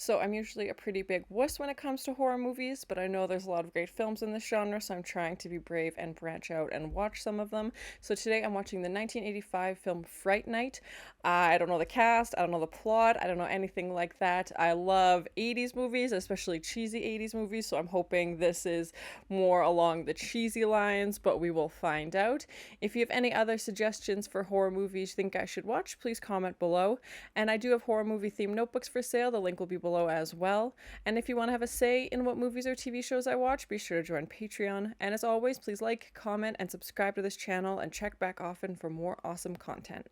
So I'm usually a pretty big wuss when it comes to horror movies, but I know there's a lot of great films in this genre, so I'm trying to be brave and branch out and watch some of them. So today I'm watching the 1985 film Fright Night. I don't know the cast, I don't know the plot, I don't know anything like that. I love 80s movies, especially cheesy 80s movies, so I'm hoping this is more along the cheesy lines, but we will find out. If you have any other suggestions for horror movies you think I should watch, please comment below. And I do have horror movie themed notebooks for sale. The link will be below as well. And if you want to have a say in what movies or TV shows I watch, be sure to join Patreon. And as always, please like, comment, and subscribe to this channel and check back often for more awesome content.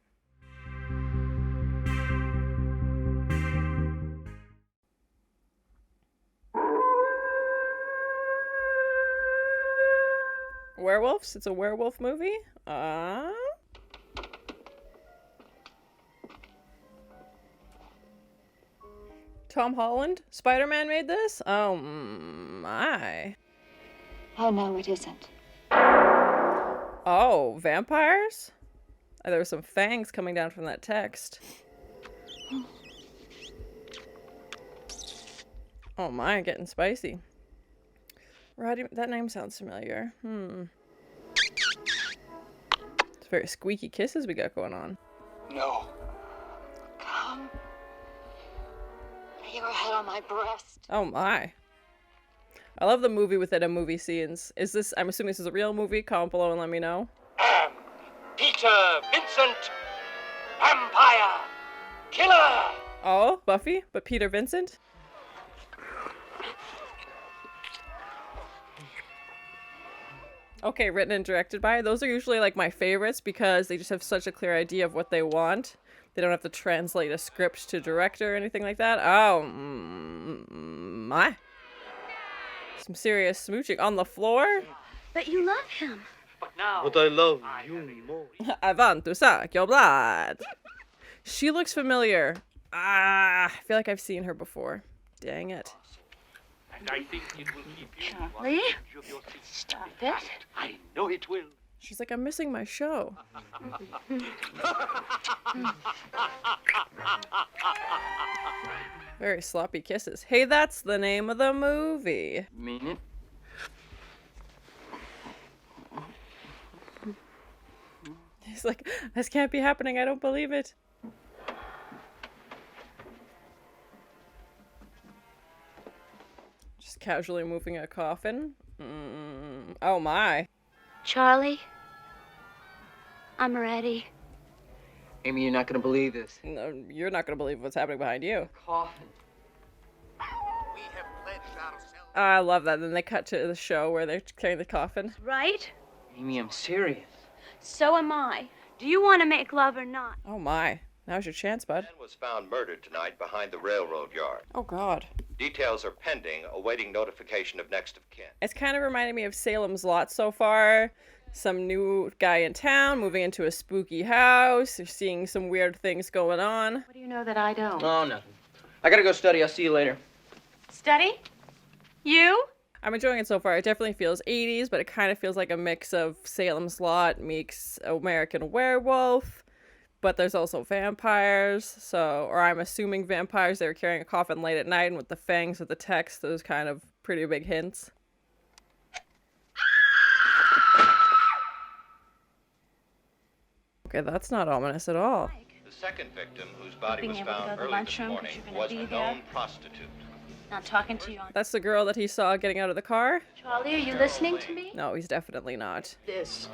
Werewolves? It's a werewolf movie? Tom Holland? Spider-Man made this? Oh my. Oh no, it isn't. Oh, vampires? There were some fangs coming down from that text. Oh my, getting spicy. Roddy, that name sounds familiar. It's very squeaky kisses we got going on. No. Come. Lay your head on my breast. Oh my. I love the movie within a movie scenes. Is this, I'm assuming this is a real movie? Comment below and let me know. Peter, Vincent, vampire, killer. Oh, Buffy? But Peter Vincent? Okay, written and directed by. Those are usually like my favorites because they just have such a clear idea of what they want. They don't have to translate a script to director or anything like that. Oh, my. Some serious smooching on the floor. But you love him. But now. But I love you more. I want to suck your blood. She looks familiar. I feel like I've seen her before. Dang it. And I think it will keep you. Charley? Stop it. I know it will. She's like, I'm missing my show. Very sloppy kisses. Hey, that's the name of the movie. Mean it? He's like, this can't be happening. I don't believe it. Just casually moving a coffin. Oh my. Charley, I'm ready. Amy, you're not gonna believe this. No, you're not gonna believe what's happening behind you. Coffin. We have pledged ourselves. I love that. Then they cut to the show where they're carrying the coffin. Right? Amy, I'm serious. So am I. Do you want to make love or not? Oh my. Now's your chance, bud. Man was found murdered tonight behind the railroad yard. Oh god. Details are pending, awaiting notification of next of kin. It's kind of reminding me of Salem's Lot so far. Some new guy in town moving into a spooky house. You're seeing some weird things going on. What do you know that I don't? Oh, nothing. I gotta go study. I'll see you later. Study? You? I'm enjoying it so far. It definitely feels 80s, but it kind of feels like a mix of Salem's Lot meets American Werewolf. But there's also vampires, so, or I'm assuming vampires. They were carrying a coffin late at night, and with the fangs of the text, those kind of pretty big hints. Okay, that's not ominous at all. The second victim, whose body Being was able to go found to the early this lunchroom 'cause morning, you're gonna was be a there. known prostitute. Not talking to you on. That's the girl that he saw getting out of the car? Charley, are you listening to me? No, he's definitely not. This.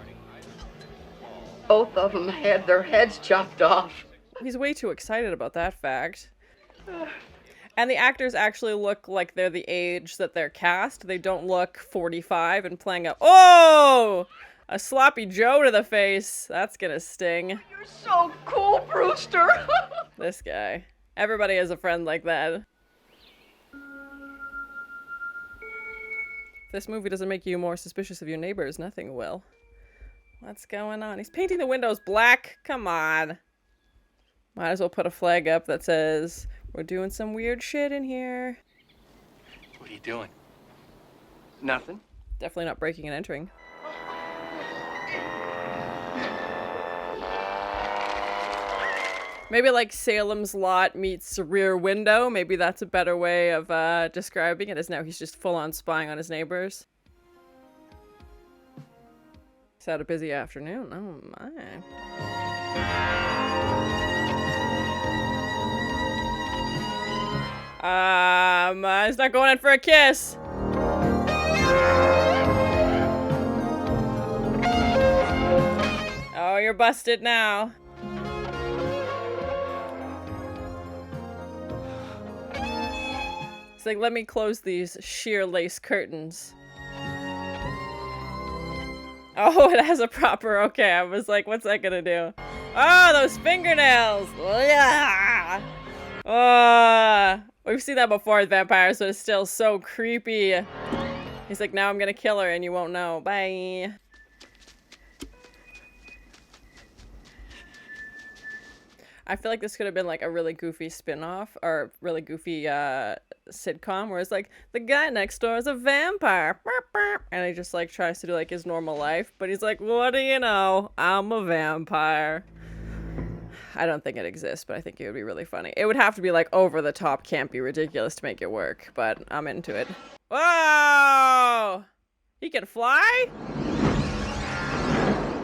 Both of them had their heads chopped off. He's way too excited about that fact. And the actors actually look like they're the age that they're cast. They don't look 45 and playing a— oh! A sloppy Joe to the face. That's gonna sting. You're so cool, Brewster. This guy. Everybody has a friend like that. If this movie doesn't make you more suspicious of your neighbors, nothing will. What's going on? He's painting the windows black. Come on. Might as well put a flag up that says, we're doing some weird shit in here. What are you doing? Nothing. Definitely not breaking and entering. Maybe like Salem's Lot meets Rear Window. Maybe that's a better way of describing it, as now he's just full on spying on his neighbors. He's had a busy afternoon. Oh my. He's not going in for a kiss. Oh, you're busted now. It's like, let me close these sheer lace curtains. Oh, it has a proper, okay. I was like, what's that gonna do? Oh, those fingernails! We've seen that before with vampires, but it's still so creepy. He's like, now I'm gonna kill her and you won't know. Bye. I feel like this could have been like a really goofy spin-off or really goofy sitcom where it's like the guy next door is a vampire and he just like tries to do like his normal life, but he's like, what do you know, I'm a vampire. I don't think it exists, but I think it would be really funny. It would have to be like over the top, campy, ridiculous to make it work, but I'm into it. Whoa! He can fly?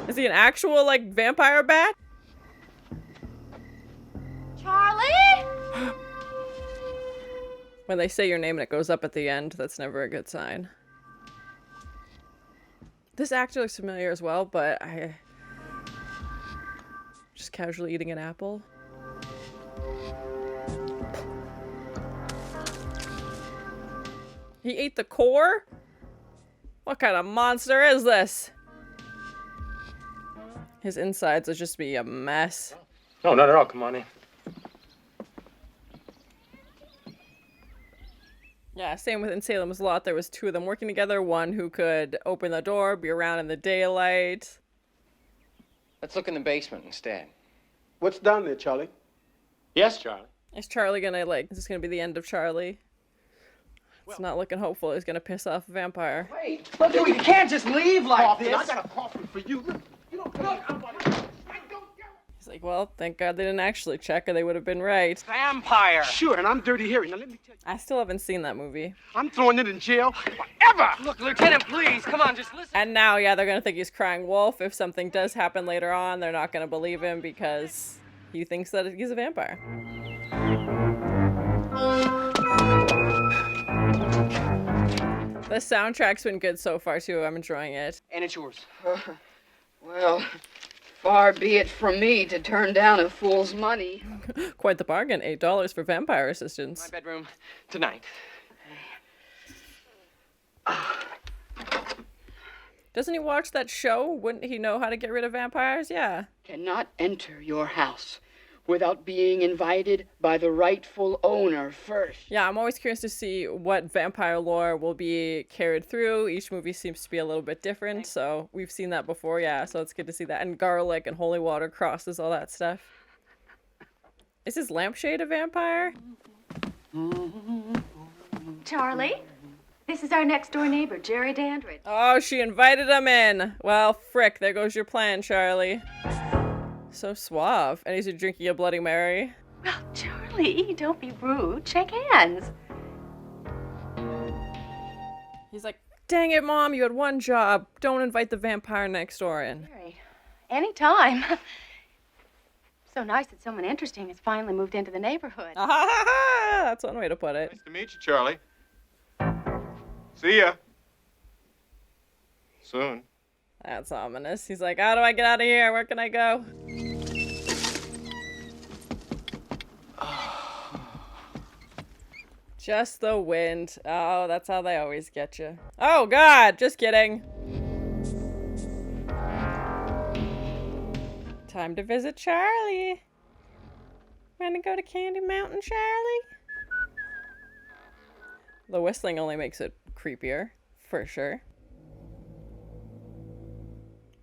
Is he an actual like vampire bat? Charley? When they say your name and it goes up at the end, that's never a good sign. This actor looks familiar as well, but I... Just casually eating an apple. He ate the core? What kind of monster is this? His insides would just be a mess. No, not at all. Come on in. Yeah, same with in Salem's Lot. There was two of them working together. One who could open the door, be around in the daylight. Let's look in the basement instead. What's down there, Charlie? Yes, Charlie. Is Charlie gonna, like, is this gonna be the end of Charlie? It's not looking hopeful. He's gonna piss off a vampire. Wait, look, you can't just leave like this. I got a coffin for you. Look, you don't look. He's like, well, thank God they didn't actually check or they would have been right. Vampire. Sure, and I'm Dirty Harry. Now let me tell you, I still haven't seen that movie. I'm throwing it in jail forever. Look, Lieutenant, please, come on, just listen. And now, yeah, they're gonna think he's crying wolf. If something does happen later on, they're not gonna believe him because he thinks that he's a vampire. The soundtrack's been good so far, too. I'm enjoying it. And it's yours. Well, far be it from me to turn down a fool's money. Quite the bargain. $8 for vampire assistance. My bedroom tonight. Doesn't he watch that show? Wouldn't he know how to get rid of vampires? Yeah. Cannot enter your house without being invited by the rightful owner first. Yeah, I'm always curious to see what vampire lore will be carried through. Each movie seems to be a little bit different, so we've seen that before, yeah, so it's good to see that. And garlic and holy water crosses, all that stuff. Is his lampshade a vampire? Charlie? This is our next door neighbor, Jerry Dandrige. Oh, she invited him in. Well, frick, there goes your plan, Charlie. So suave. And he's drinking a Bloody Mary. Well, Charlie, don't be rude. Shake hands. He's like, dang it, Mom, you had one job. Don't invite the vampire next door in. Jerry, anytime. So nice that someone interesting has finally moved into the neighborhood. That's one way to put it. Nice to meet you, Charlie. See ya. Soon. That's ominous. He's like, how do I get out of here? Where can I go? Just the wind. Oh, that's how they always get you. Oh, God. Just kidding. Time to visit Charlie. Wanna go to Candy Mountain, Charlie? The whistling only makes it creepier, for sure.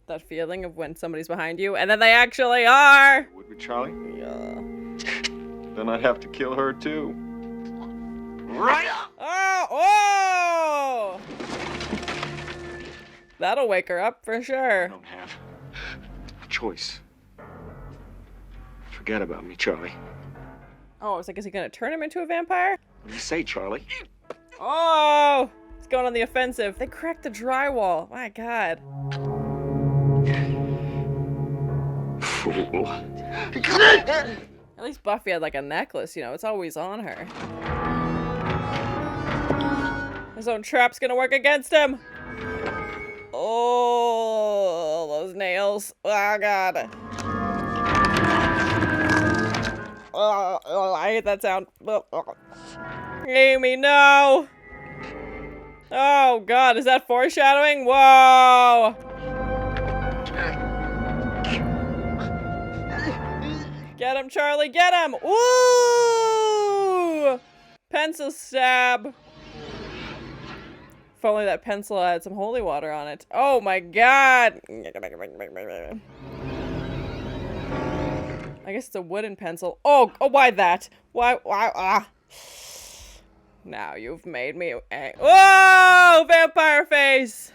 That feeling of when somebody's behind you, and then they actually are! Would we, Charlie? Yeah. Then I'd have to kill her, too. Right! Oh! Oh! That'll wake her up, for sure. I don't have a choice. Forget about me, Charlie. Oh, I was like, is he gonna turn him into a vampire? What do you say, Charlie? Oh! He's going on the offensive. They cracked the drywall. My God. Fool. At least Buffy had like a necklace, you know, it's always on her. His own trap's gonna work against him. Oh, those nails. Oh, God. Oh, I hate that sound. Amy, no. Oh, God, is that foreshadowing? Whoa. Get him, Charlie, get him! Ooh! Pencil stab. If only that pencil had some holy water on it. Oh my God! I guess it's a wooden pencil. Oh, why that? Why, ah. Now you've made me whoa! Vampire face!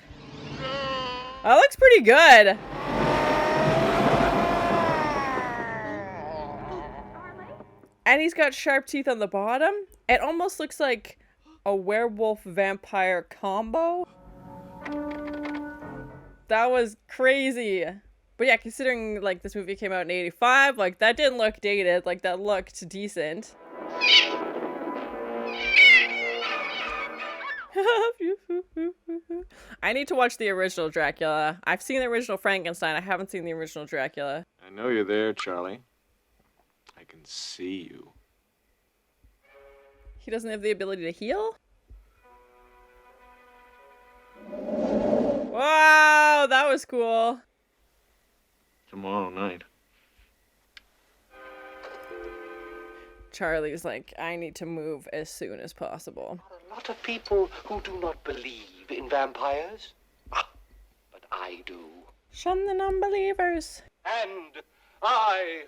That looks pretty good. And he's got sharp teeth on the bottom. It almost looks like a werewolf vampire combo. That was crazy. But yeah, considering like this movie came out in '85, like that didn't look dated, like that looked decent. I need to watch the original Dracula. I've seen the original Frankenstein. I haven't seen the original Dracula. I know you're there, Charlie. I can see you. He doesn't have the ability to heal? Wow, that was cool. Tomorrow night. Charlie's like, I need to move as soon as possible. A lot of people who do not believe in vampires. But I do. Shun the non-believers. And I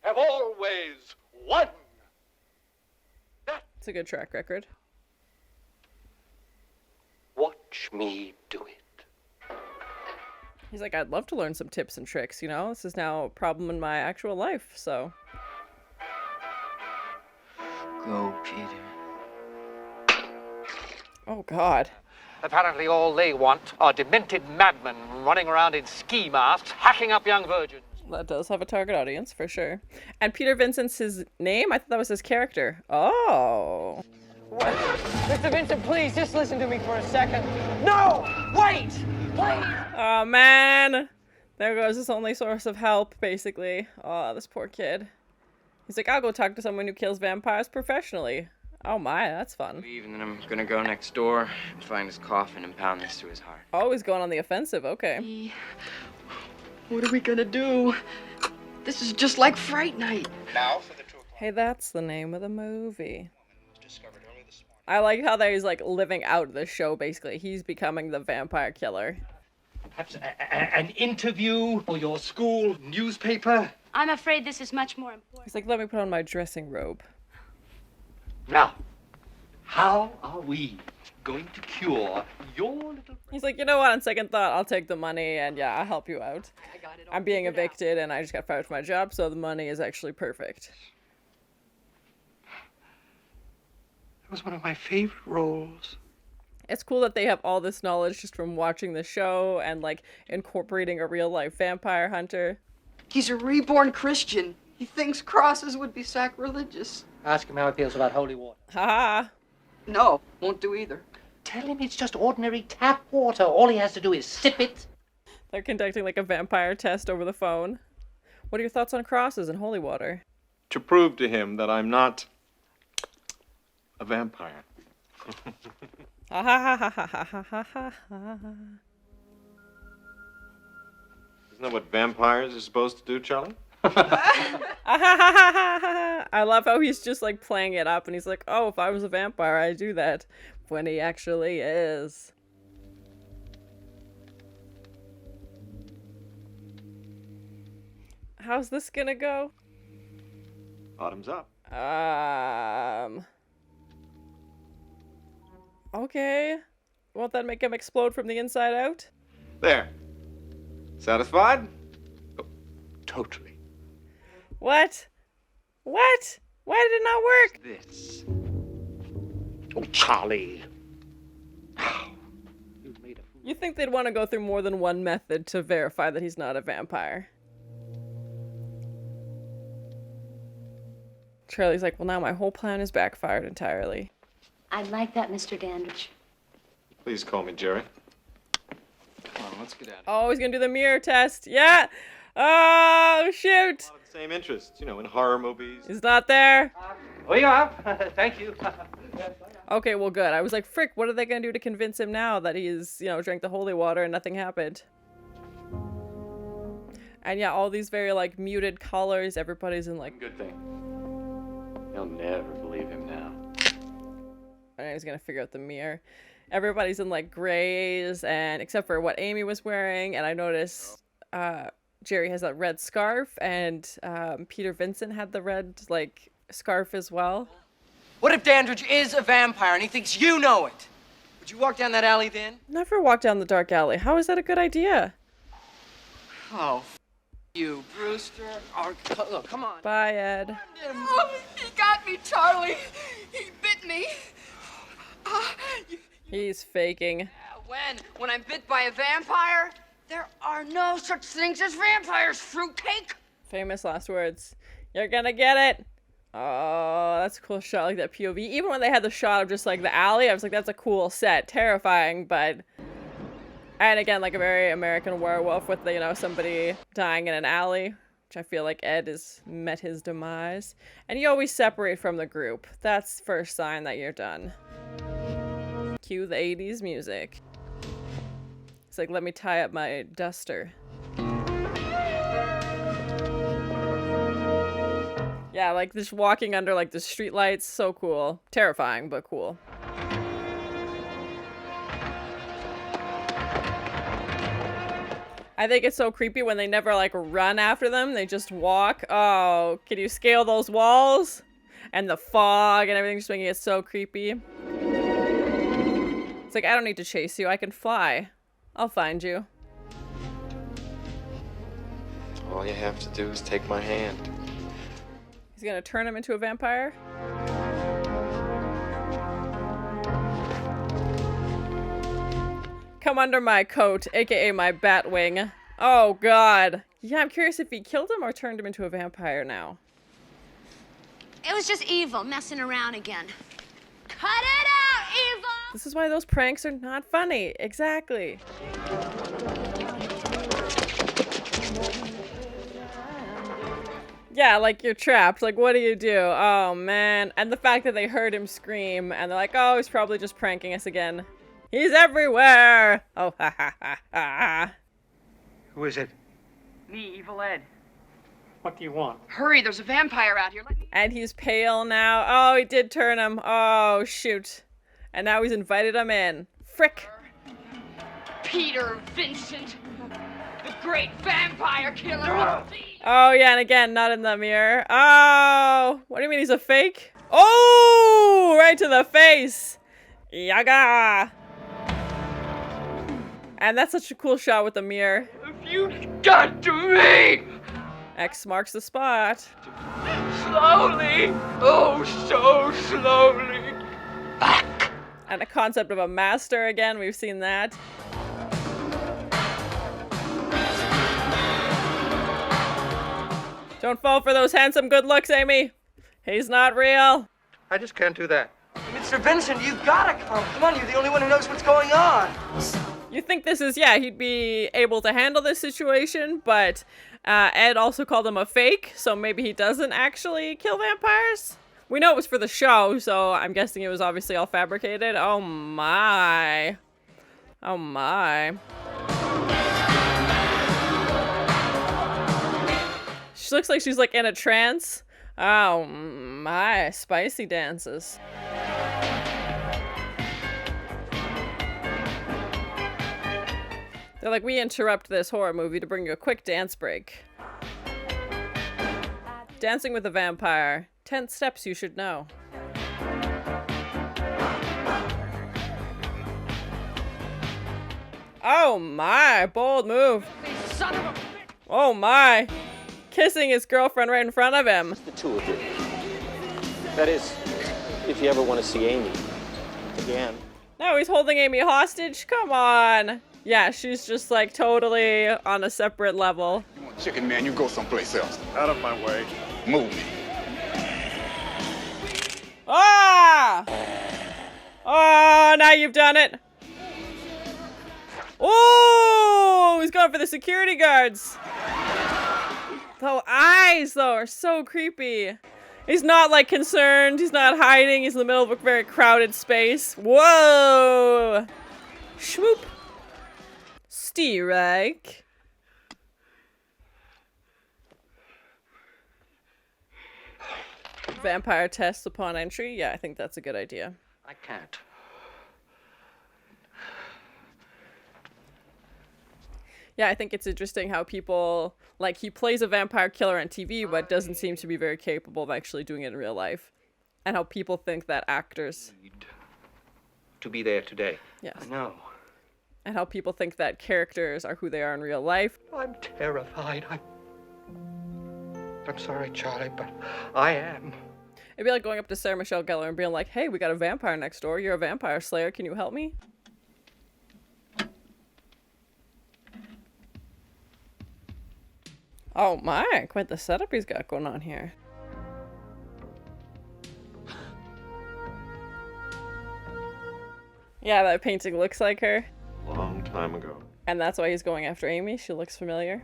have always won. It's a good track record. Watch me do it. He's like, I'd love to learn some tips and tricks, you know? This is now a problem in my actual life, so. Go, Peter. Oh, God. Apparently all they want are demented madmen running around in ski masks, hacking up young virgins. That does have a target audience, for sure. And Peter Vincent's his name? I thought that was his character. Oh. What? Mr. Vincent, please, just listen to me for a second. No! Wait! Please! Oh, man. There goes his only source of help, basically. Oh, this poor kid. He's like, I'll go talk to someone who kills vampires professionally. Oh my, that's fun. Leave, and then I'm gonna go next door and find his coffin and pound this to his heart. Always going on the offensive, okay. What are we gonna do? This is just like Fright Night. Now for the 2 o'clock. Hey, that's the name of the movie. I like how he's like living out the show, basically. He's becoming the vampire killer. Perhaps an interview for your school newspaper? I'm afraid this is much more important. He's like, let me put on my dressing robe. Now, how are we going to cure your little... He's like, you know what, on second thought, I'll take the money and yeah, I'll help you out. I'm being evicted and I just got fired from my job, so the money is actually perfect. It was one of my favorite roles. It's cool that they have all this knowledge just from watching the show and like incorporating a real life vampire hunter. He's a reborn Christian. He thinks crosses would be sacrilegious. Ask him how he feels about holy water. Haha. No, won't do either. Tell him it's just ordinary tap water. All he has to do is sip it. They're conducting like a vampire test over the phone. What are your thoughts on crosses and holy water? To prove to him that I'm not a vampire. Ha ha ha ha ha ha ha ha ha. Isn't that what vampires are supposed to do, Charlie? I love how he's just like playing it up and he's like, oh, if I was a vampire, I'd do that. When he actually is. How's this gonna go? Bottoms up. Okay. Won't that make him explode from the inside out? There. Satisfied? Oh, totally. What? What? Why did it not work? This. Oh, Charley. You made a fool. You think they'd want to go through more than one method to verify that he's not a vampire. Charlie's like, well, now my whole plan is backfired entirely. I'd like that, Mr. Dandrige. Please call me Jerry. Come on, let's get out of here. Oh, he's gonna do the mirror test. Yeah. Oh, shoot. A lot of the same interests, you know, in horror movies. He's not there. Oh, yeah. Thank you. Okay, well, good. I was like, frick, what are they gonna do to convince him now that he's, you know, drank the holy water and nothing happened? And yeah, all these very, like, muted colors. Everybody's in, like... Good thing. They'll never believe him now. And he's gonna figure out the mirror. Everybody's in, like, grays, and except for what Amy was wearing. And I noticed Jerry has that red scarf, and Peter Vincent had the red, like, scarf as well. What if Dandrige is a vampire and he thinks you know it? Would you walk down that alley then? Never walk down the dark alley. How is that a good idea? Oh, you, Brewster. Oh, look, come on. Bye, Ed. Oh, he got me, Charley. He bit me. He's faking. When I'm bit by a vampire, there are no such things as vampires, fruitcake. Famous last words. You're gonna get it. Oh, that's a cool shot, like that POV. Even when they had the shot of just like the alley, I was like, that's a cool set. Terrifying, but... And again, like a very American werewolf with, you know, somebody dying in an alley, which I feel like Ed has met his demise. And you always separate from the group. That's first sign that you're done. Cue the 80s music. It's like, let me tie up my duster. Yeah, like just walking under like the street lights, so cool. Terrifying, but cool. I think it's so creepy when they never like run after them, they just walk. Oh, can you scale those walls? And the fog and everything just making it so creepy. It's like, I don't need to chase you, I can fly. I'll find you. All you have to do is take my hand. He's gonna turn him into a vampire? Come under my coat, aka my bat wing. Oh god. Yeah, I'm curious if he killed him or turned him into a vampire now. It was just evil messing around again. Cut it out, evil! This is why those pranks are not funny. Exactly. Yeah, like you're trapped. Like, what do you do? Oh, man. And the fact that they heard him scream and they're like, oh, he's probably just pranking us again. He's everywhere! Oh, ha ha ha ha. Who is it? Me, Evil Ed. What do you want? Hurry, there's a vampire out here. Let me... And he's pale now. Oh, he did turn him. Oh, shoot. And now he's invited him in. Frick. Peter Vincent, the great vampire killer. Oh, yeah, and again, not in the mirror. Oh, what do you mean he's a fake? Oh, right to the face. Yaga. And that's such a cool shot with the mirror. Have you done to me? X marks the spot. Slowly, oh, so slowly. Back. And the concept of a master again, we've seen that. Don't fall for those handsome good looks, Amy. He's not real. I just can't do that. Mr. Vincent, you've gotta come. Come on, you're the only one who knows what's going on. You think this is, yeah, he'd be able to handle this situation, but Ed also called him a fake, so maybe he doesn't actually kill vampires? We know it was for the show, so I'm guessing it was obviously all fabricated. Oh my. Oh my. She looks like she's like in a trance. Oh my, spicy dances. They're like, we interrupt this horror movie to bring you a quick dance break. Dancing with a vampire. 10 steps you should know. Oh my, bold move. Oh my. Kissing his girlfriend right in front of him. The two of you. That is, if you ever want to see Amy again. No, he's holding Amy hostage? Come on. Yeah, she's just like totally on a separate level. You want chicken, man, you go someplace else. Out of my way. Move me. Ah! Oh, now you've done it. Oh, he's going for the security guards. The eyes, though, are so creepy. He's not, like, concerned. He's not hiding. He's in the middle of a very crowded space. Whoa! Schwoop. Stewart. Vampire test upon entry? Yeah, I think that's a good idea. I can't. Yeah, I think it's interesting how people, like, he plays a vampire killer on TV, but doesn't seem to be very capable of actually doing it in real life. And how people think that actors... To be there today. Yes. I know. And how people think that characters are who they are in real life. I'm terrified. I'm sorry, Charlie, but I am. It'd be like going up to Sarah Michelle Gellar and being like, hey, we got a vampire next door. You're a vampire slayer. Can you help me? Oh my, quite the setup he's got going on here. Yeah, that painting looks like her. Long time ago. And that's why he's going after Amy. She looks familiar.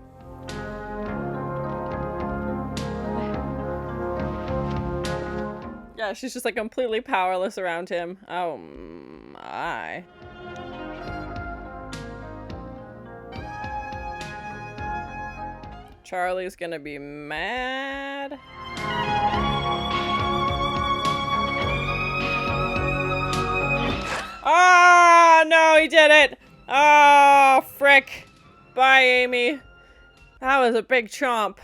Yeah, she's just like completely powerless around him. Oh my. Charlie's gonna be mad. Oh, no, he did it. Oh, frick. Bye, Amy. That was a big chomp.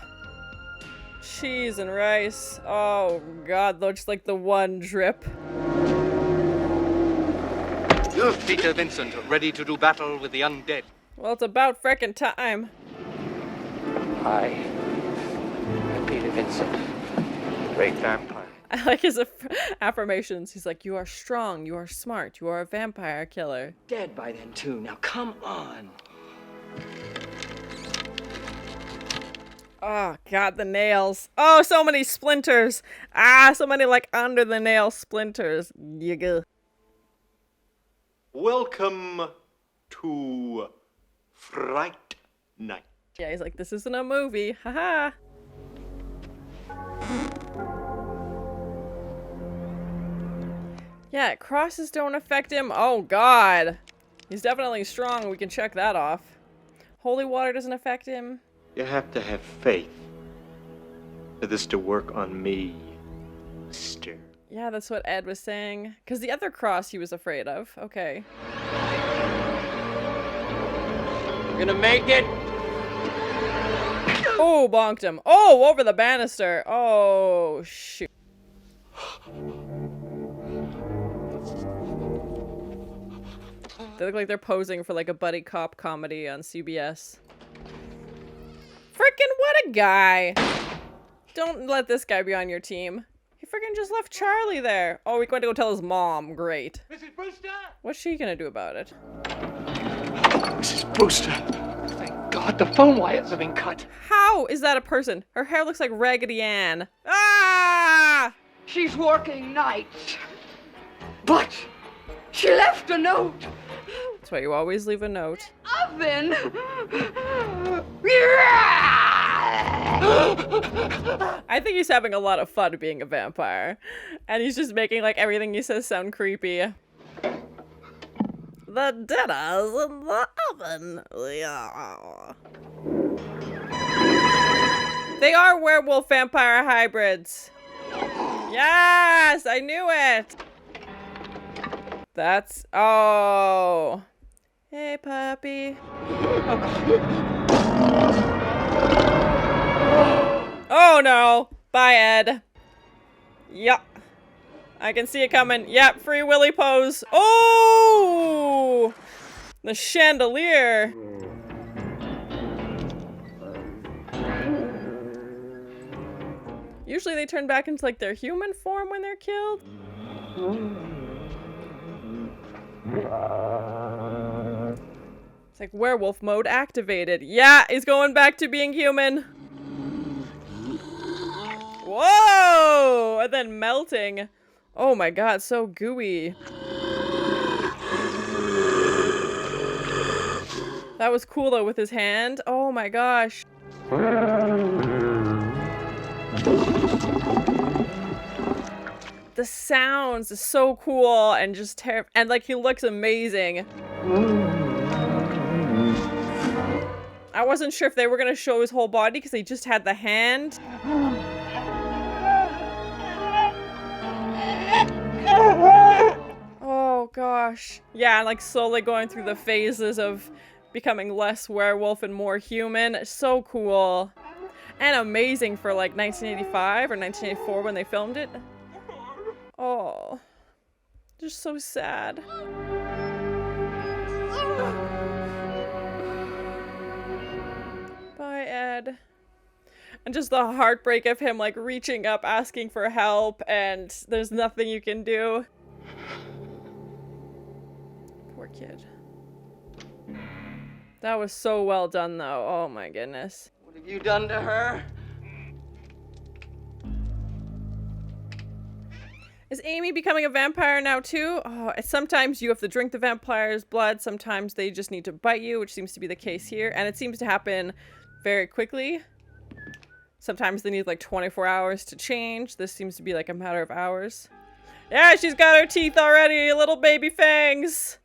Cheese and rice. Oh, God, looks like the one drip. Peter Vincent, ready to do battle with the undead. Well, it's about frickin' time. I am Peter Vincent, great vampire. I like his affirmations. He's like, you are strong, you are smart, you are a vampire killer. Dead by then, too. Now, come on. Oh, God, the nails. Oh, so many splinters. Ah, so many, like, under the nail splinters. Yigga. Welcome to Fright Night. Yeah, he's like, this isn't a movie. Haha. Yeah, crosses don't affect him. Oh, God. He's definitely strong. We can check that off. Holy water doesn't affect him. You have to have faith for this to work on me, mister. Yeah, that's what Ed was saying. Because the other cross he was afraid of. Okay. We're gonna make it. Oh, bonked him. Oh, over the banister. Oh, shoot. They look like they're posing for like a buddy cop comedy on CBS. Frickin' what a guy. Don't let this guy be on your team. He frickin' just left Charlie there. Oh, he's going to go tell his mom. Great. Mrs. Brewster! What's she gonna do about it? Mrs. Brewster. Thank God the phone wires have been cut. How is that a person? Her hair looks like Raggedy Ann. Ah! She's working nights. But she left a note. That's why you always leave a note. Oven. I think he's having a lot of fun being a vampire. And he's just making like everything he says sound creepy. The dinner's in the oven. Yeah. They are werewolf vampire hybrids. Yes, I knew it. That's, oh. Hey, puppy. Oh no. Bye, Ed. Yup. I can see it coming. Yep, Free Willy pose. Oh! The chandelier. Usually they turn back into like their human form when they're killed. It's like werewolf mode activated. Yeah, he's going back to being human. Whoa! And then melting. Oh my god, so gooey. That was cool though with his hand. Oh my gosh. The sounds is so cool and just terrible. And like he looks amazing. I wasn't sure if they were gonna show his whole body because they just had the hand. Oh gosh. Yeah, like slowly going through the phases of becoming less werewolf and more human. So cool. And amazing for like 1985 or 1984 when they filmed it. Oh. Just so sad. Bye, Ed. And just the heartbreak of him like reaching up asking for help and there's nothing you can do. Poor kid. That was so well done though. Oh my goodness. What have you done to her? Is Amy becoming a vampire now too? Oh, sometimes you have to drink the vampire's blood. Sometimes they just need to bite you, which seems to be the case here. And it seems to happen very quickly. Sometimes they need like 24 hours to change. This seems to be like a matter of hours. Yeah, she's got her teeth already. Little baby fangs.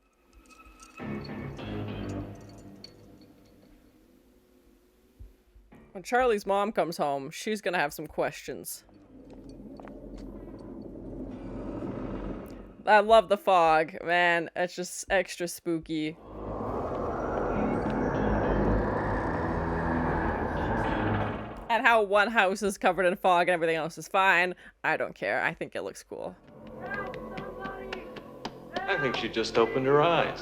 When Charlie's mom comes home, she's gonna have some questions. I love the fog, man. It's just extra spooky. And how one house is covered in fog and everything else is fine. I don't care. I think it looks cool. I think she just opened her eyes.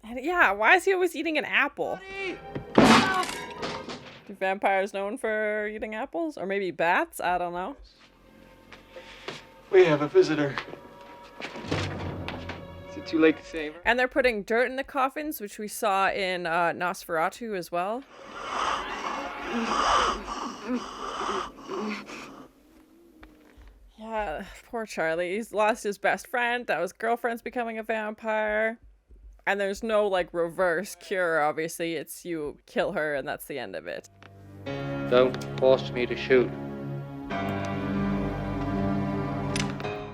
And yeah, why is he always eating an apple? Are vampires known for eating apples? Or maybe bats? I don't know. We have a visitor. Is it too late to save her? And they're putting dirt in the coffins, which we saw in Nosferatu as well. Yeah, poor Charlie. He's lost his best friend. That was girlfriend's becoming a vampire. And there's no, like, reverse cure, obviously. It's you kill her and that's the end of it. Don't force me to shoot.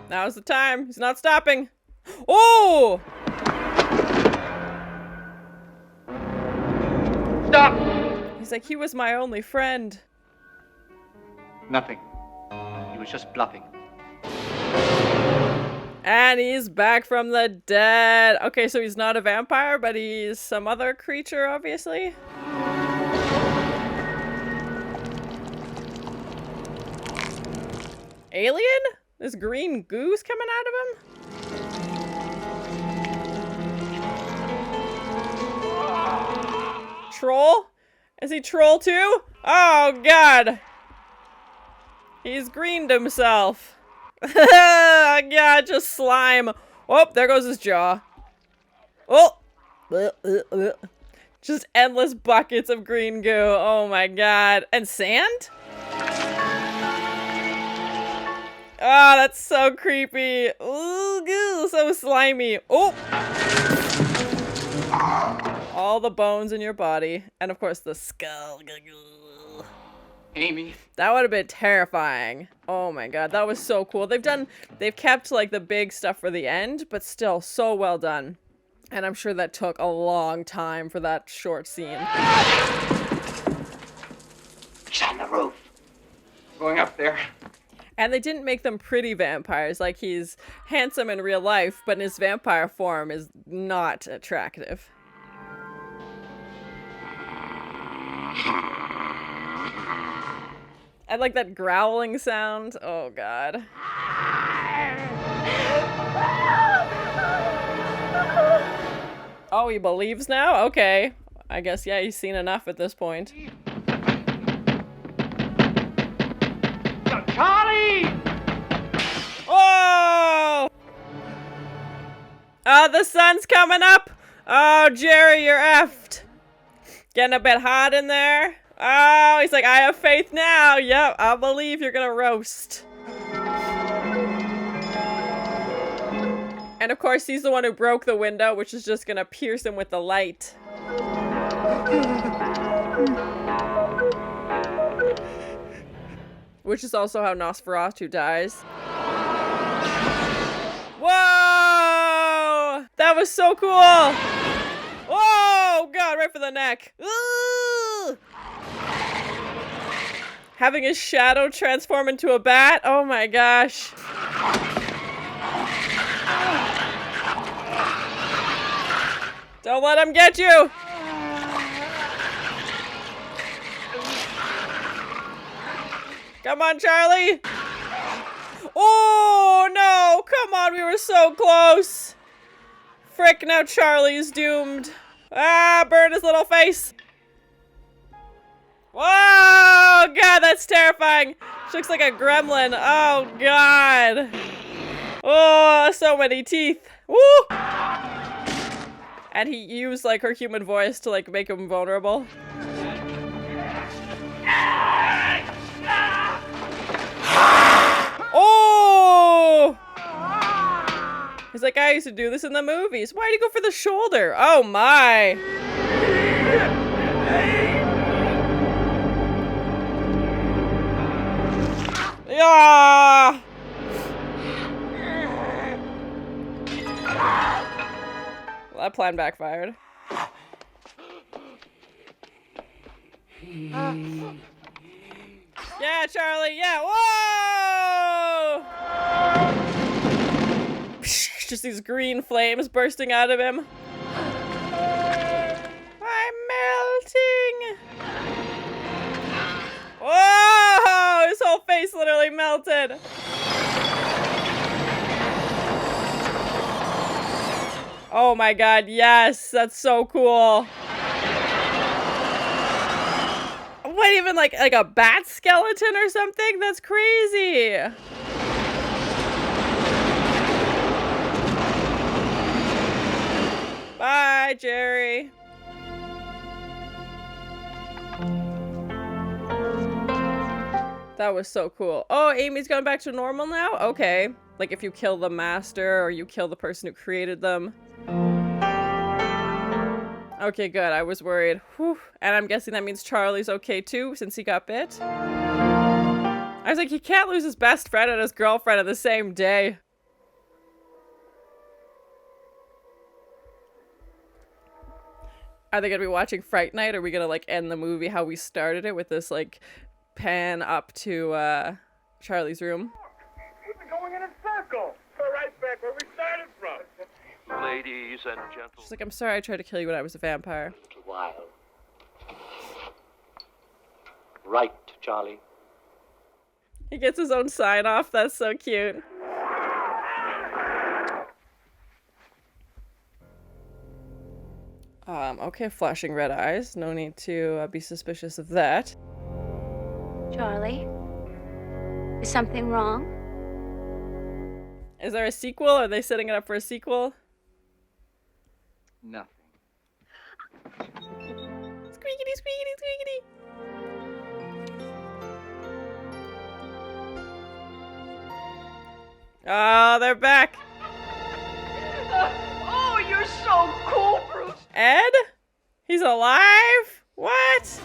Now's the time. He's not stopping. Oh! Stop! He's like, he was my only friend. Nothing. He was just bluffing. And he's back from the dead. Okay, so he's not a vampire, but he's some other creature, obviously. Alien? This green goose coming out of him? Troll? Is he troll too? Oh god! He's greened himself. Yeah, just slime. Oh, there goes his jaw. Oh! Just endless buckets of green goo. Oh my god. And sand? Oh, that's so creepy. Ooh, goo, so slimy. Oh! All the bones in your body. And of course the skull. Amy. That would have been terrifying. Oh my god, that was so cool. They've kept like the big stuff for the end, but still so well done. And I'm sure that took a long time for that short scene. He's on the roof. Going up there. And they didn't make them pretty vampires. Like, he's handsome in real life, but in his vampire form is not attractive. I like that growling sound. Oh, God. Oh, he believes now? Okay. I guess, yeah, he's seen enough at this point. Oh! Oh, the sun's coming up! Oh, Jerry, you're effed. Getting a bit hot in there. Oh, he's like, I have faith now. Yep, I believe you're gonna roast. And of course, he's the one who broke the window, which is just gonna pierce him with the light. Which is also how Nosferatu dies. Whoa! That was so cool! Whoa! God, right for the neck. Ooh! Having his shadow transform into a bat? Oh my gosh. Don't let him get you! Come on, Charlie! Oh, no! Come on, we were so close! Frick, now Charlie's doomed. Ah, burn his little face! Whoa! God, that's terrifying! She looks like a gremlin. Oh, God! Oh, so many teeth. Woo! And he used, like, her human voice to, like, make him vulnerable. Oh! He's like, I used to do this in the movies. Why'd he go for the shoulder? Oh my! Yeah! Well, that plan backfired. Yeah, Charlie, yeah, whoa! Just these green flames bursting out of him. I'm melting! Whoa! His whole face literally melted. Oh my god, yes! That's so cool. What, even like a bat skeleton or something? That's crazy! Bye, Jerry. That was so cool. Oh, Amy's gone back to normal now? Okay. Like if you kill the master or you kill the person who created them. Okay, good. I was worried. Whew. And I'm guessing that means Charlie's okay too, since he got bit. I was like, he can't lose his best friend and his girlfriend on the same day. Are they gonna be watching Fright Night? Or are we gonna like end the movie how we started it with this like pan up to Charlie's room? We've been going in a circle. We're right back where we started from. Ladies and gentlemen. She's like, I'm sorry I tried to kill you when I was a vampire. A little while. Right, Charlie. He gets his own sign off. That's so cute. Okay, flashing red eyes. No need to be suspicious of that. Charlie, is something wrong? Is there a sequel? Are they setting it up for a sequel? Nothing. Squeakity, squeakity, squeakity. Oh, they're back. Oh, you're so cool, Bruce. Ed? He's alive? What?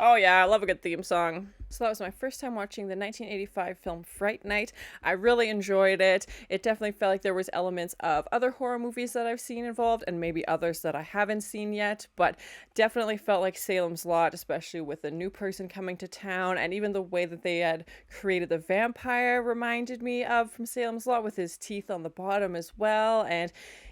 Oh yeah, I love a good theme song. So that was my first time watching the 1985 film Fright Night. I really enjoyed it. It definitely felt like there was elements of other horror movies that I've seen involved and maybe others that I haven't seen yet, but definitely felt like Salem's Lot, especially with a new person coming to town, and even the way that they had created the vampire reminded me of from Salem's Lot with his teeth on the bottom as well. And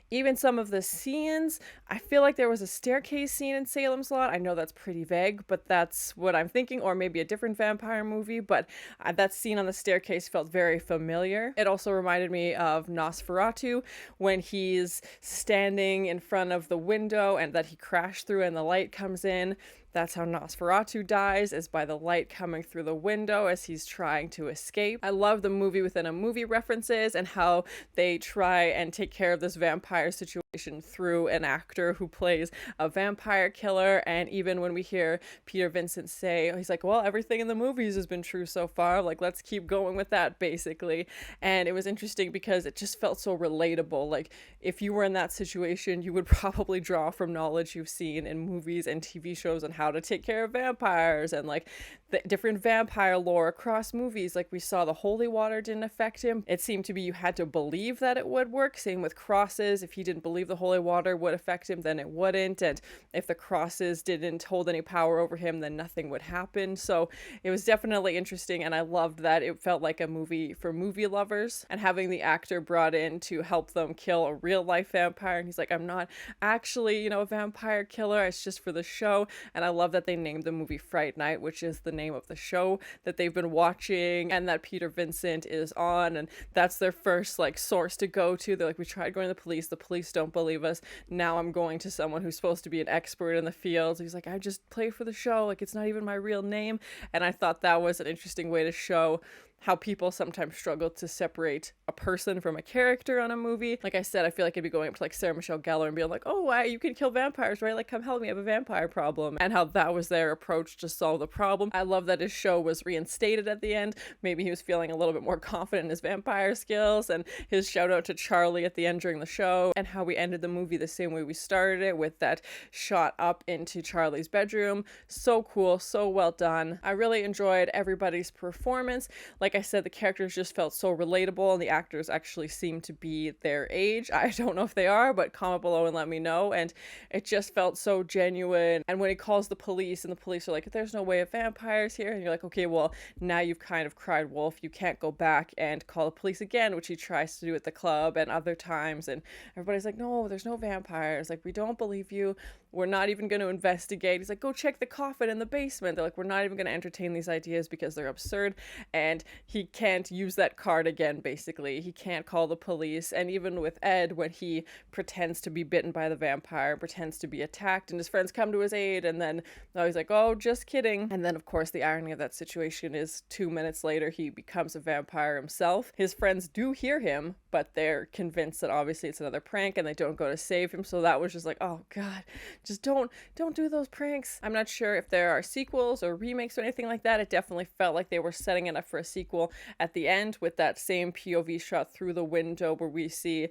even some of the scenes, I feel like there was a staircase scene in Salem's Lot. I know that's pretty vague, but that's what I'm thinking, or maybe a different vampire movie, but that scene on the staircase felt very familiar. It also reminded me of Nosferatu when he's standing in front of the window and that he crashed through and the light comes in. That's how Nosferatu dies, is by the light coming through the window as he's trying to escape. I love the movie within a movie references and how they try and take care of this vampire situation through an actor who plays a vampire killer. And even when we hear Peter Vincent say, he's like, well, everything in the movies has been true so far, like let's keep going with that, basically. And it was interesting because it just felt so relatable. Like if you were in that situation, you would probably draw from knowledge you've seen in movies and TV shows on how to take care of vampires and like the different vampire lore across movies. Like we saw the holy water didn't affect him. It seemed to be you had to believe that it would work. Same with crosses. If he didn't believe the holy water would affect him, then it wouldn't. And if the crosses didn't hold any power over him, then nothing would happen. So it was definitely interesting, and I loved that it felt like a movie for movie lovers. And having the actor brought in to help them kill a real life vampire, and he's like, I'm not actually, a vampire killer, it's just for the show. And I love that they named the movie Fright Night, which is the name of the show that they've been watching and that Peter Vincent is on, and that's their first like source to go to. They're like, we tried going to the police don't believe us, now I'm going to someone who's supposed to be an expert in the field. He's like, I just play for the show, like it's not even my real name. And I thought that was an interesting way to show how people sometimes struggle to separate a person from a character on a movie. Like I said, I feel like I'd be going up to like Sarah Michelle Gellar and being like, oh, you can kill vampires, right? Like, come help me, I have a vampire problem. And how that was their approach to solve the problem. I love that his show was reinstated at the end. Maybe he was feeling a little bit more confident in his vampire skills, and his shout out to Charley at the end during the show, and how we ended the movie the same way we started it, with that shot up into Charley's bedroom. So cool, so well done. I really enjoyed everybody's performance. Like I said, the characters just felt so relatable, and the actors actually seemed to be their age. I don't know if they are, but comment below and let me know. And it just felt so genuine. And when he calls the police, and the police are like, there's no way of vampires here, and you're like, okay, well, now you've kind of cried wolf. You can't go back and call the police again, which he tries to do at the club and other times. And everybody's like, no, there's no vampires. Like, we don't believe you. We're not even going to investigate. He's like, go check the coffin in the basement. They're like, we're not even going to entertain these ideas because they're absurd. And he can't use that card again, basically. He can't call the police. And even with Ed, when he pretends to be bitten by the vampire, pretends to be attacked, and his friends come to his aid, and then he's like, oh, just kidding. And then, of course, the irony of that situation is 2 minutes later, he becomes a vampire himself. His friends do hear him, but they're convinced that obviously it's another prank, and they don't go to save him. So that was just like, oh, God, just don't do those pranks. I'm not sure if there are sequels or remakes or anything like that. It definitely felt like they were setting it up for a sequel at the end, with that same POV shot through the window where we see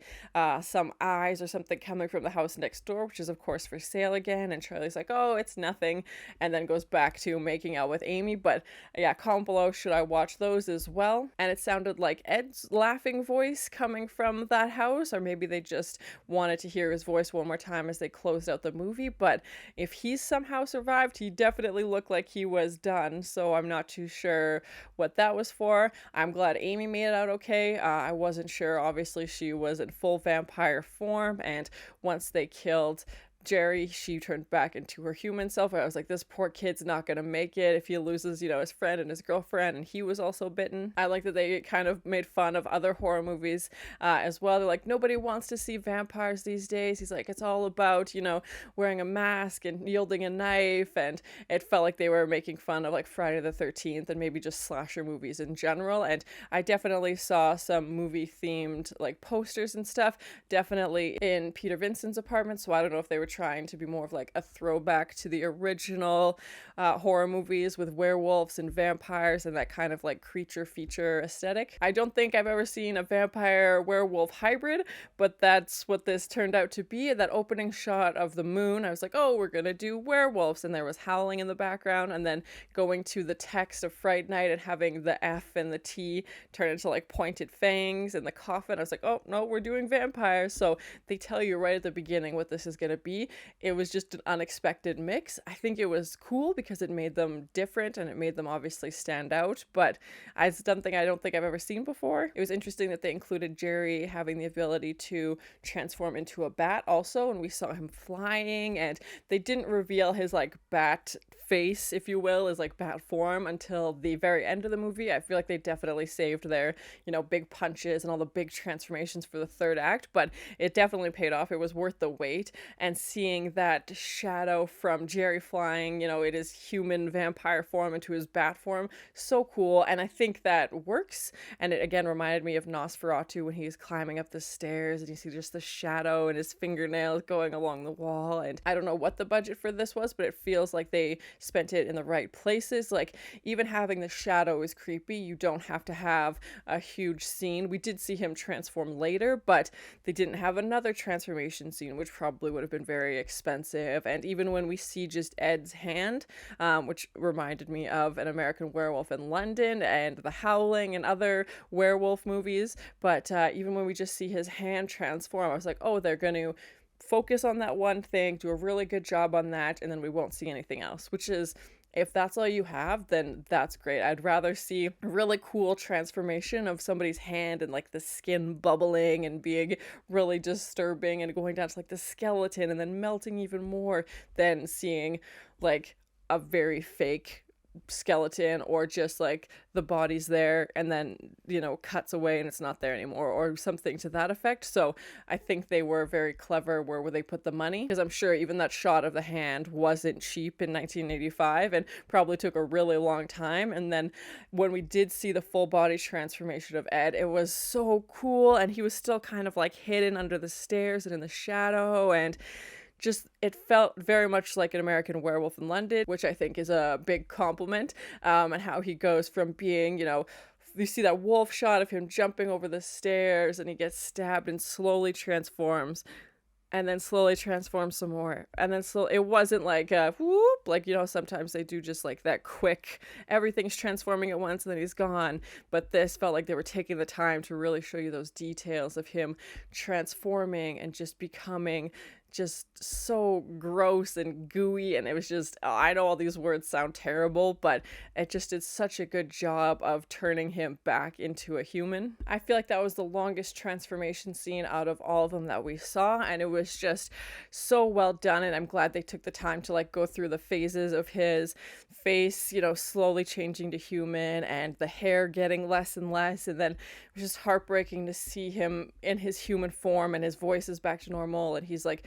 some eyes or something coming from the house next door, which is of course for sale again. And Charlie's like, oh, it's nothing, and then goes back to making out with Amy. But yeah, comment below, should I watch those as well? And it sounded like Ed's laughing voice coming from that house, or maybe they just wanted to hear his voice one more time as they closed out the movie. But if he somehow survived, he definitely looked like he was done, so I'm not too sure what that was for. I'm glad Amy made it out okay. I wasn't sure. Obviously, she was in full vampire form, and once they killed Jerry, she turned back into her human self. I was like, this poor kid's not gonna make it if he loses, his friend and his girlfriend, and he was also bitten. I like that they kind of made fun of other horror movies as well. They're like, nobody wants to see vampires these days. He's like, it's all about, wearing a mask and wielding a knife, and it felt like they were making fun of like Friday the 13th and maybe just slasher movies in general. And I definitely saw some movie themed like posters and stuff, definitely in Peter Vincent's apartment, so I don't know if they were trying to be more of like a throwback to the original horror movies with werewolves and vampires and that kind of like creature feature aesthetic. I don't think I've ever seen a vampire werewolf hybrid, but that's what this turned out to be. That opening shot of the moon, I was like, oh, we're gonna do werewolves, and there was howling in the background, and then going to the text of Fright Night and having the F and the T turn into like pointed fangs in the coffin. I was like, oh no, we're doing vampires. So they tell you right at the beginning what this is gonna be. It was just an unexpected mix. I think it was cool because it made them different and it made them obviously stand out, but it's something I don't think I've ever seen before. It was interesting that they included Jerry having the ability to transform into a bat also, and we saw him flying, and they didn't reveal his like bat face, if you will, his like bat form until the very end of the movie. I feel like they definitely saved their, big punches and all the big transformations for the third act, but it definitely paid off. It was worth the wait, and seeing that shadow from Jerry flying, you know, it is human vampire form into his bat form. So cool. And I think that works. And it again reminded me of Nosferatu when he's climbing up the stairs and you see just the shadow and his fingernails going along the wall. And I don't know what the budget for this was, but it feels like they spent it in the right places. Like, even having the shadow is creepy. You don't have to have a huge scene. We did see him transform later, but they didn't have another transformation scene, which probably would have been very expensive. And even when we see just Ed's hand, which reminded me of An American Werewolf in London and The Howling and other werewolf movies, but even when we just see his hand transform, I was like, oh, they're going to focus on that one thing, do a really good job on that, and then we won't see anything else, which is, if that's all you have, then that's great. I'd rather see a really cool transformation of somebody's hand and like the skin bubbling and being really disturbing and going down to like the skeleton and then melting even more than seeing like a very fake skeleton, or just like the body's there and then, you know, cuts away and it's not there anymore, or something to that effect. So I think they were very clever where they put the money, because I'm sure even that shot of the hand wasn't cheap in 1985 and probably took a really long time. And then when we did see the full body transformation of Ed, it was so cool, and he was still kind of like hidden under the stairs and in the shadow, and just, it felt very much like An American Werewolf in London, which I think is a big compliment, and how he goes from being, you know, you see that wolf shot of him jumping over the stairs and he gets stabbed and slowly transforms, and then slowly transforms some more, and then it wasn't like a whoop, like, you know, sometimes they do just like that quick, everything's transforming at once and then he's gone, but this felt like they were taking the time to really show you those details of him transforming and just becoming just so gross and gooey. And it was just, I know all these words sound terrible, but it just did such a good job of turning him back into a human. I feel like that was the longest transformation scene out of all of them that we saw, and it was just so well done. And I'm glad they took the time to like go through the phases of his face, you know, slowly changing to human and the hair getting less and less, and then it was just heartbreaking to see him in his human form and his voice is back to normal, and he's like,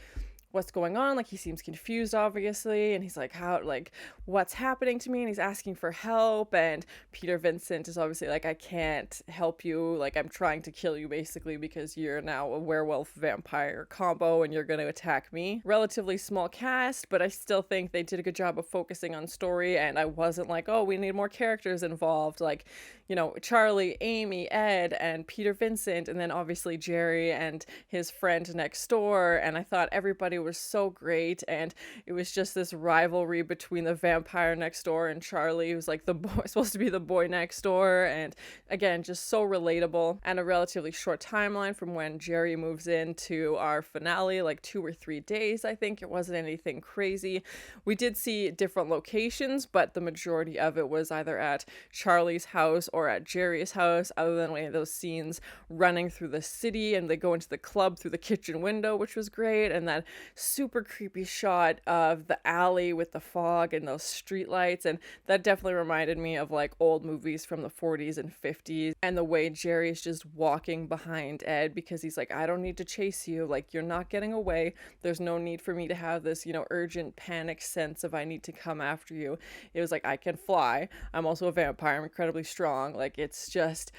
what's going on? Like, he seems confused, obviously, and he's like, how, like, what's happening to me? And he's asking for help, and Vincent is obviously like, I can't help you, like, I'm trying to kill you, basically, because you're now a werewolf vampire combo and you're going to attack me. Relatively small cast, but I still think they did a good job of focusing on story, and I wasn't like, oh, we need more characters involved, like, you know, Charley, Amy, Ed, and Vincent, and then obviously Jerry and his friend next door, and I thought everybody was so great, and it was just this rivalry between the vampire next door and Charley, who's like the boy, supposed to be the boy next door, and again, just so relatable, and a relatively short timeline from when Jerry moves in to our finale, like 2 or 3 days, I think. It wasn't anything crazy. We did see different locations, but the majority of it was either at Charley's house or at Jerry's house, other than one of those scenes running through the city and they go into the club through the kitchen window, which was great, and that super creepy shot of the alley with the fog and those street lights, and that definitely reminded me of like old movies from the 40s and 50s, and the way Jerry's just walking behind Ed because he's like, I don't need to chase you, like, you're not getting away, there's no need for me to have this, you know, urgent panic sense of I need to come after you. It was like, I can fly, I'm also a vampire, I'm incredibly strong. Like, it's just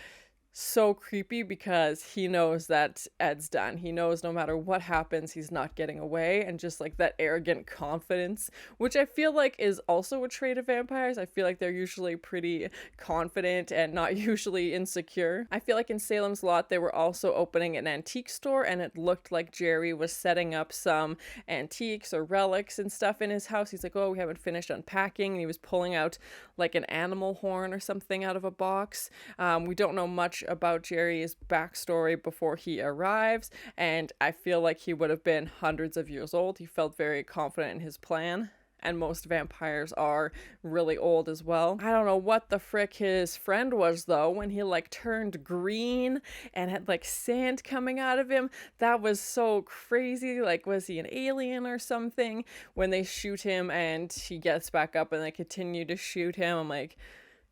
so creepy because he knows that Ed's done. He knows no matter what happens, he's not getting away, and just like that arrogant confidence, which I feel like is also a trait of vampires. I feel like they're usually pretty confident and not usually insecure. I feel like in Salem's Lot, they were also opening an antique store, and it looked like Jerry was setting up some antiques or relics and stuff in his house. He's like, oh, we haven't finished unpacking, and he was pulling out like an animal horn or something out of a box. We don't know much about Jerry's backstory before he arrives, and I feel like he would have been hundreds of years old. He felt very confident in his plan, and most vampires are really old as well. I don't know what the frick his friend was, though, when he like turned green and had like sand coming out of him. That was so crazy. Like, was he an alien or something? When they shoot him and he gets back up and they continue to shoot him, I'm like,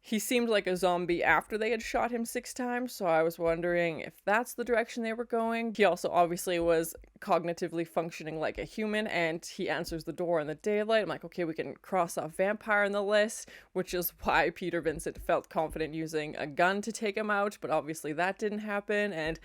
He seemed like a zombie after they had shot him 6 times, so I was wondering if that's the direction they were going. He also obviously was cognitively functioning like a human, and he answers the door in the daylight. I'm like, okay, we can cross off vampire on the list, which is why Peter Vincent felt confident using a gun to take him out, but obviously that didn't happen. And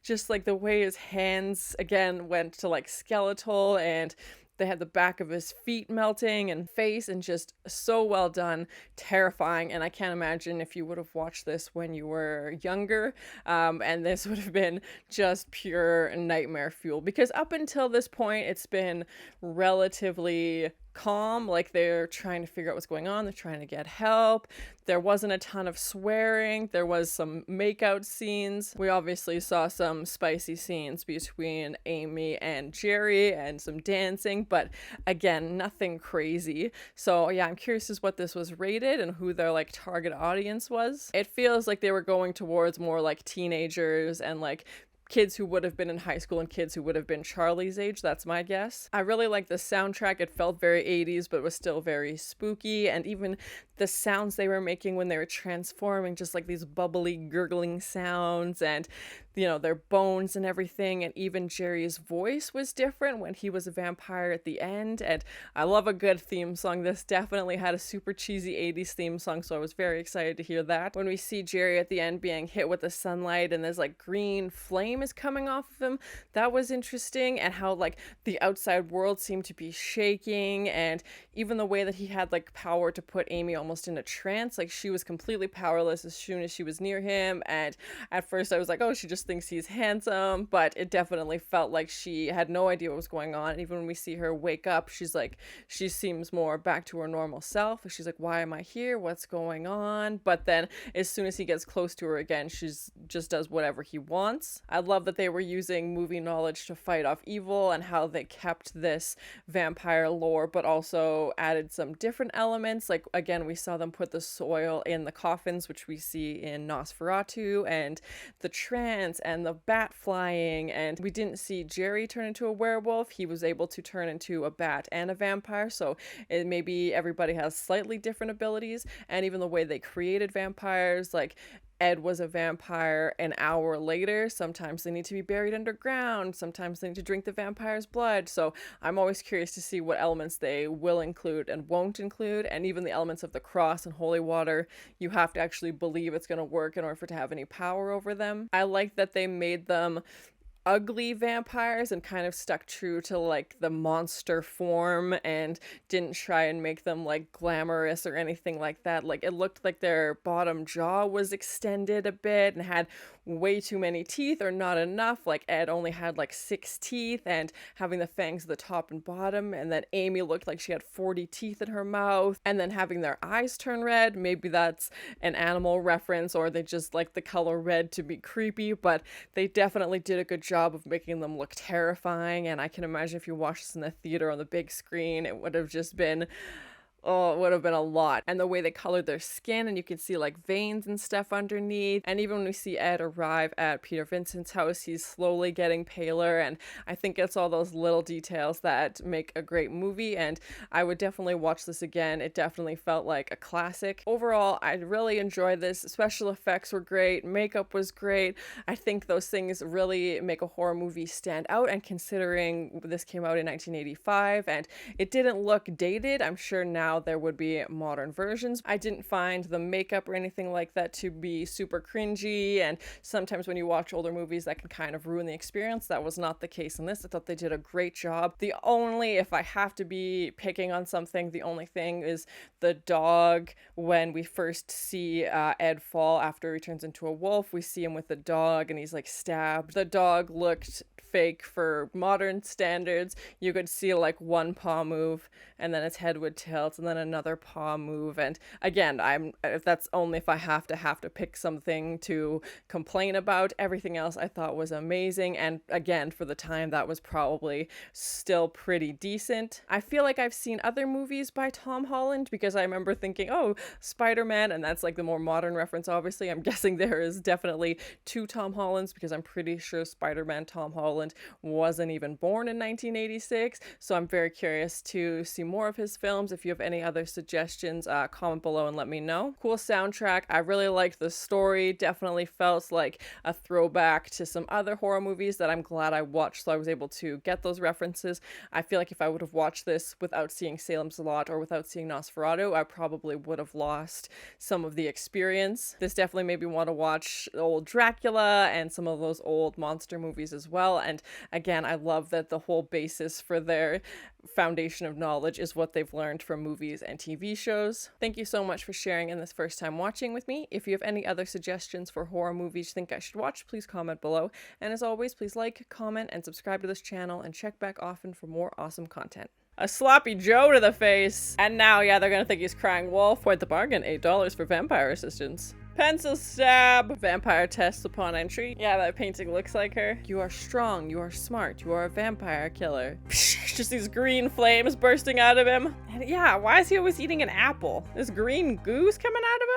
just like the way his hands again went to like skeletal, and they had the back of his feet melting and face, and just so well done, terrifying. And I can't imagine if you would have watched this when you were younger, and this would have been just pure nightmare fuel, because up until this point it's been relatively calm. Like, they're trying to figure out what's going on, they're trying to get help. There wasn't a ton of swearing, there was some makeout scenes. We obviously saw some spicy scenes between Amy and Jerry and some dancing, but again, nothing crazy. So yeah, I'm curious as what this was rated and who their like target audience was. It feels like they were going towards more like teenagers and like kids who would have been in high school and kids who would have been Charley's age. That's my guess. I really like the soundtrack. It felt very 80s, but was still very spooky. And even the sounds they were making when they were transforming, just like these bubbly, gurgling sounds, and you know, their bones and everything. And even Jerry's voice was different when he was a vampire at the end. And I love a good theme song. This definitely had a super cheesy 80s theme song, so I was very excited to hear that. When we see Jerry at the end being hit with the sunlight and there's like green flame is coming off of him, that was interesting. And how like the outside world seemed to be shaking, and even the way that he had like power to put Amy almost in a trance. Like, she was completely powerless as soon as she was near him, and at first I was like, oh, she just thinks he's handsome, but it definitely felt like she had no idea what was going on. And even when we see her wake up, she's like, she seems more back to her normal self. She's like, why am I here, what's going on? But then as soon as he gets close to her again, she's just does whatever he wants. I love that they were using movie knowledge to fight off evil, and how they kept this vampire lore but also added some different elements. Like, again, we saw them put the soil in the coffins, which we see in Nosferatu, and the trance and the bat flying. And we didn't see Jerry turn into a werewolf. He was able to turn into a bat and a vampire, so maybe everybody has slightly different abilities. And even the way they created vampires, like Ed was a vampire an hour later. Sometimes they need to be buried underground. Sometimes they need to drink the vampire's blood. So I'm always curious to see what elements they will include and won't include. And even the elements of the cross and holy water, you have to actually believe it's going to work in order for it to have any power over them. I like that they made them ugly vampires and kind of stuck true to like the monster form, and didn't try and make them like glamorous or anything like that. Like, it looked like their bottom jaw was extended a bit and had way too many teeth, or not enough. Like, Ed only had like 6 teeth, and having the fangs at the top and bottom, and then Amy looked like she had 40 teeth in her mouth, and then having their eyes turn red. Maybe that's an animal reference, or they just like the color red to be creepy, but they definitely did a good job of making them look terrifying. And I can imagine if you watched this in the theater on the big screen, it would have just been, oh, it would have been a lot. And the way they colored their skin, and you can see like veins and stuff underneath. And even when we see Ed arrive at Peter Vincent's house, he's slowly getting paler. And I think it's all those little details that make a great movie. And I would definitely watch this again. It definitely felt like a classic. Overall, I really enjoyed this. Special effects were great. Makeup was great. I think those things really make a horror movie stand out. And considering this came out in 1985 and it didn't look dated, I'm sure now there would be modern versions. I didn't find the makeup or anything like that to be super cringy, and sometimes when you watch older movies that can kind of ruin the experience. That was not the case in this. I thought they did a great job. The only, if I have to be picking on something, the only thing is the dog. When we first see Ed fall after he turns into a wolf, we see him with the dog and he's like stabbed. The dog looked fake for modern standards. You could see like one paw move, and then its head would tilt, and then another paw move. And again, that's only if I have to pick something to complain about. Everything else I thought was amazing, and again, for the time, that was probably still pretty decent. I feel like I've seen other movies by Tom Holland, because I remember thinking, oh, Spider-Man, and that's like the more modern reference. Obviously, I'm guessing there is definitely 2 Tom Hollands, because I'm pretty sure Spider-Man Tom Holland Holland wasn't even born in 1986, so I'm very curious to see more of his films. If you have any other suggestions, comment below and let me know. Cool soundtrack. I really liked the story. Definitely felt like a throwback to some other horror movies that I'm glad I watched, so I was able to get those references. I feel like if I would have watched this without seeing Salem's Lot or without seeing Nosferatu, I probably would have lost some of the experience. This definitely made me want to watch old Dracula and some of those old monster movies as well. And again, I love that the whole basis for their foundation of knowledge is what they've learned from movies and TV shows. Thank you so much for sharing in this first time watching with me. If you have any other suggestions for horror movies you think I should watch, please comment below. And as always, please like, comment, and subscribe to this channel, and check back often for more awesome content. A sloppy Joe to the face. And now, yeah, they're gonna think he's crying wolf. Quite the bargain, $8 for vampire assistance. Pencil stab. Vampire tests upon entry. Yeah, that painting looks like her. You are strong, you are smart, you are a vampire killer. Just these green flames bursting out of him. And yeah, why is he always eating an apple? This green goose coming out of